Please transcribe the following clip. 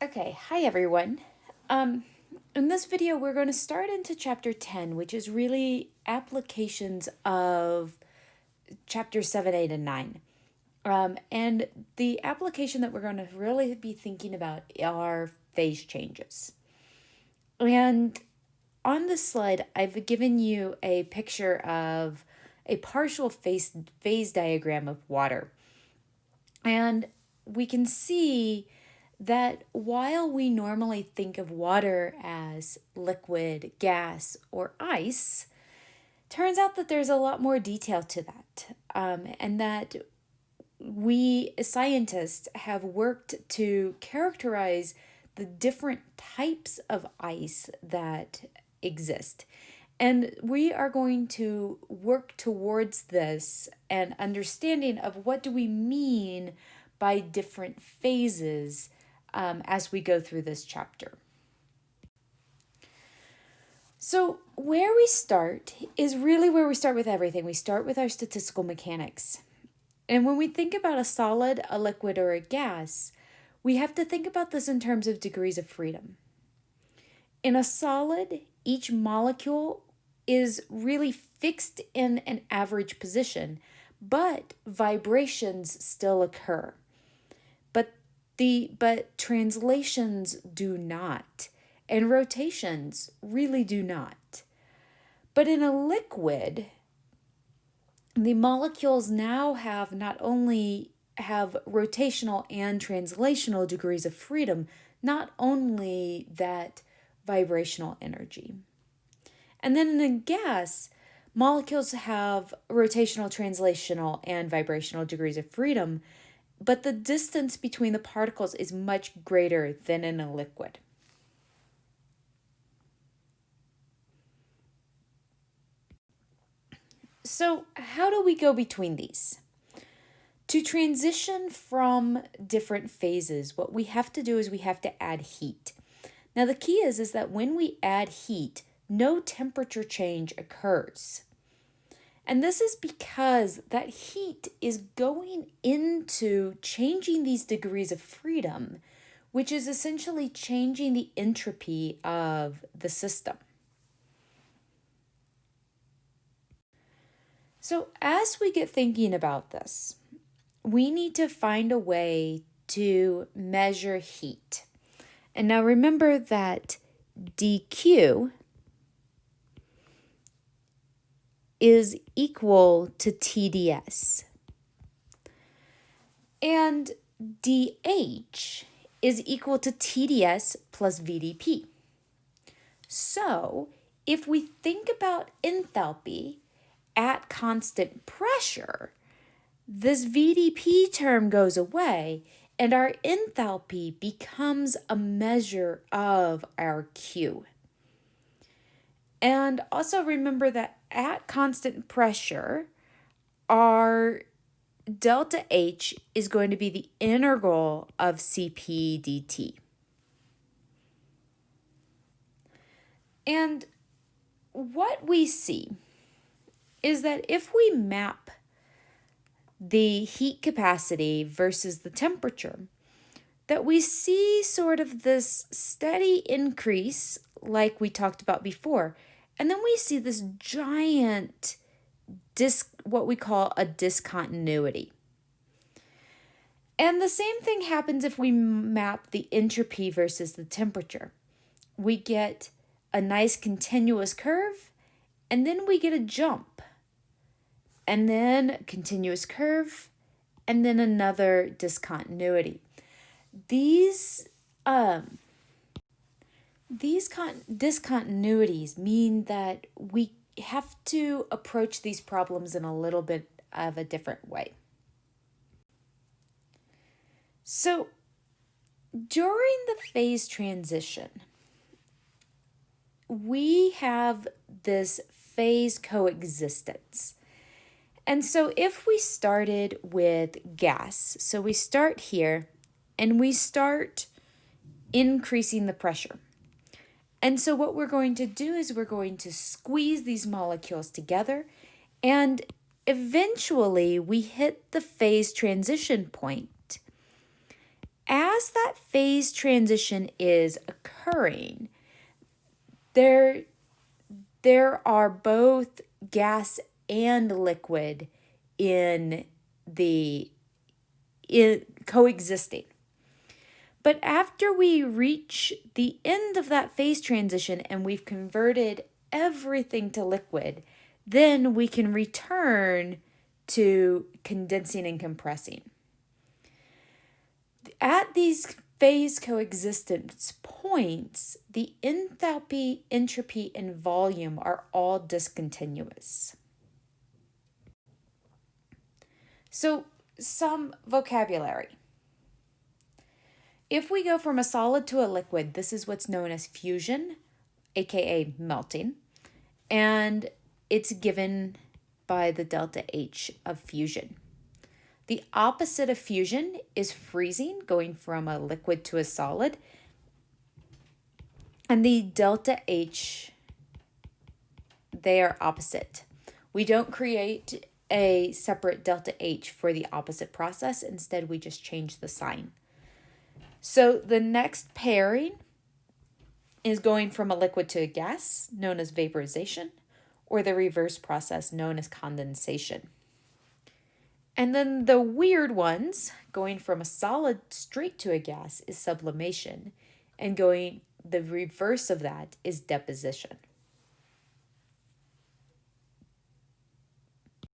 Okay, hi everyone. In this video, we're going to start into chapter 10, which is really applications of chapter 7, 8, and 9. And the application that we're going to really be thinking about are phase changes. And on this slide, I've given you a picture of a partial phase diagram of water. And we can see that while we normally think of water as liquid, gas, or ice, turns out that there's a lot more detail to that, and that we scientists have worked to characterize the different types of ice that exist. And we are going to work towards this and understanding of what do we mean by different phases as we go through this chapter. So where we start is really where we start with everything. We start with our statistical mechanics. And when we think about a solid, a liquid, or a gas, we have to think about this in terms of degrees of freedom. In a solid, each molecule is really fixed in an average position, but vibrations still occur. But translations do not, and rotations really do not. But in a liquid, the molecules now have not only have rotational and translational degrees of freedom, not only that vibrational energy. And then in a gas, molecules have rotational, translational, and vibrational degrees of freedom, but the distance between the particles is much greater than in a liquid. So how do we go between these? To transition from different phases, what we have to do is we have to add heat. Now the key is that when we add heat, no temperature change occurs. And this is because that heat is going into changing these degrees of freedom, which is essentially changing the entropy of the system. So as we get thinking about this, we need to find a way to measure heat. And now remember that dq is equal to TdS. And dH is equal to TdS plus VdP. So if we think about enthalpy at constant pressure, this VdP term goes away and our enthalpy becomes a measure of our Q. And also remember that at constant pressure, our delta H is going to be the integral of Cp dt. And what we see is that if we map the heat capacity versus the temperature, that we see sort of this steady increase like we talked about before. And then we see this giant what we call a discontinuity. And the same thing happens if we map the entropy versus the temperature. We get a nice continuous curve, and then we get a jump, and then a continuous curve, and then another discontinuity. These discontinuities mean that we have to approach these problems in a little bit of a different way. So during the phase transition, we have this phase coexistence. And so if we started with gas, so we start here and we start increasing the pressure. And so what we're going to do is we're going to squeeze these molecules together, and eventually we hit the phase transition point. As as that phase transition is occurring, there are both gas and liquid in coexisting. But after we reach the end of that phase transition and we've converted everything to liquid, then we can return to condensing and compressing. At these phase coexistence points, the enthalpy, entropy, and volume are all discontinuous. So, some vocabulary. If we go from a solid to a liquid, this is what's known as fusion, aka melting, and it's given by the delta H of fusion. The opposite of fusion is freezing, going from a liquid to a solid. And the delta H, they are opposite. We don't create a separate delta H for the opposite process. Instead, we just change the sign. So the next pairing is going from a liquid to a gas, known as vaporization, or the reverse process, known as condensation. And then the weird ones, going from a solid straight to a gas, is sublimation, and going the reverse of that is deposition.